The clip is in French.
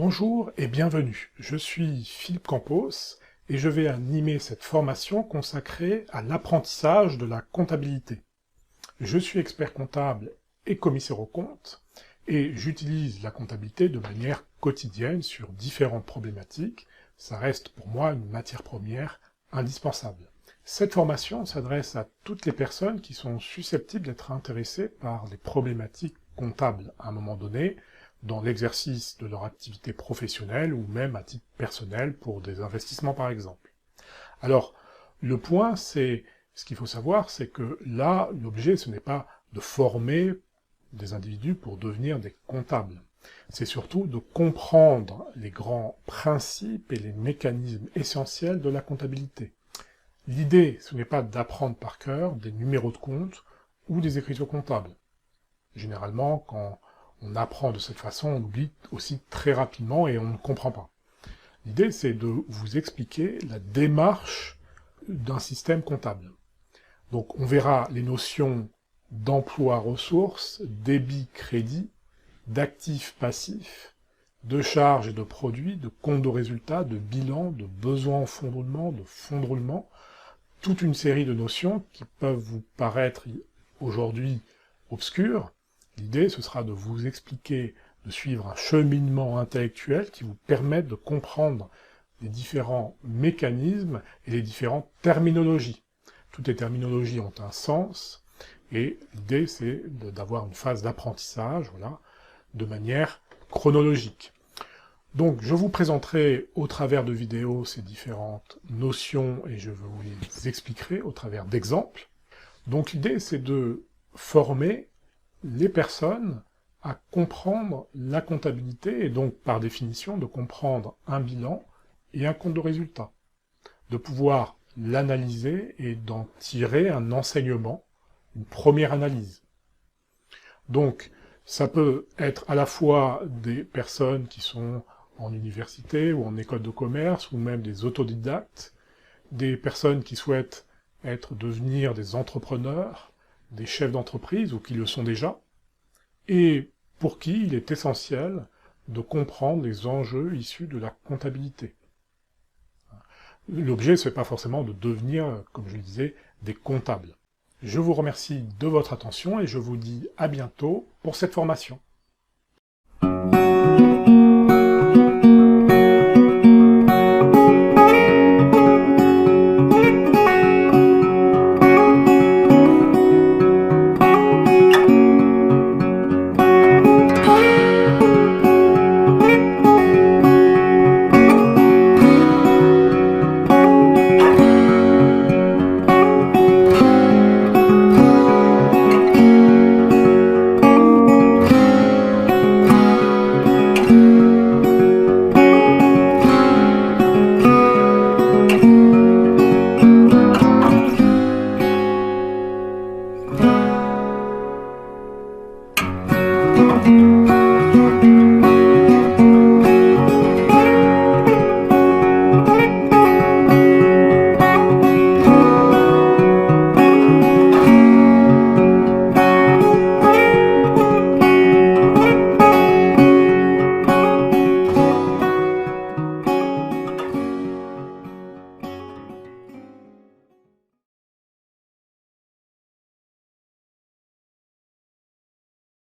Bonjour et bienvenue, je suis Philippe Campos et je vais animer cette formation consacrée à l'apprentissage de la comptabilité. Je suis expert comptable et commissaire aux comptes et j'utilise la comptabilité de manière quotidienne sur différentes problématiques. Ça reste pour moi une matière première indispensable. Cette formation s'adresse à toutes les personnes qui sont susceptibles d'être intéressées par les problématiques comptables à un moment donné, dans l'exercice de leur activité professionnelle ou même à titre personnel pour des investissements par exemple. Alors, le point, c'est, ce qu'il faut savoir, c'est que là, l'objet, ce n'est pas de former des individus pour devenir des comptables. C'est surtout de comprendre les grands principes et les mécanismes essentiels de la comptabilité. L'idée, ce n'est pas d'apprendre par cœur des numéros de compte ou des écritures comptables. Généralement, quand on apprend de cette façon, on oublie aussi très rapidement et on ne comprend pas. L'idée, c'est de vous expliquer la démarche d'un système comptable. Donc, on verra les notions d'emploi-ressources, débit-crédit, d'actifs-passifs, de charges et de produits, de compte de résultats, de bilan, de besoin en fonds de roulement, de fonds de roulement, toute une série de notions qui peuvent vous paraître aujourd'hui obscures. L'idée, ce sera de vous expliquer, de suivre un cheminement intellectuel qui vous permette de comprendre les différents mécanismes et les différentes terminologies. Toutes les terminologies ont un sens, et l'idée, c'est d'avoir une phase d'apprentissage, voilà, de manière chronologique. Donc, je vous présenterai au travers de vidéos ces différentes notions, et je vous les expliquerai au travers d'exemples. Donc, l'idée, c'est de former les personnes à comprendre la comptabilité, et donc, par définition, de comprendre un bilan et un compte de résultat. De pouvoir l'analyser et d'en tirer un enseignement, une première analyse. Donc, ça peut être à la fois des personnes qui sont en université ou en école de commerce, ou même des autodidactes, des personnes qui souhaitent devenir des entrepreneurs, des chefs d'entreprise, ou qui le sont déjà, et pour qui il est essentiel de comprendre les enjeux issus de la comptabilité. L'objet, c'est pas forcément de devenir, comme je le disais, des comptables. Je vous remercie de votre attention et je vous dis à bientôt pour cette formation.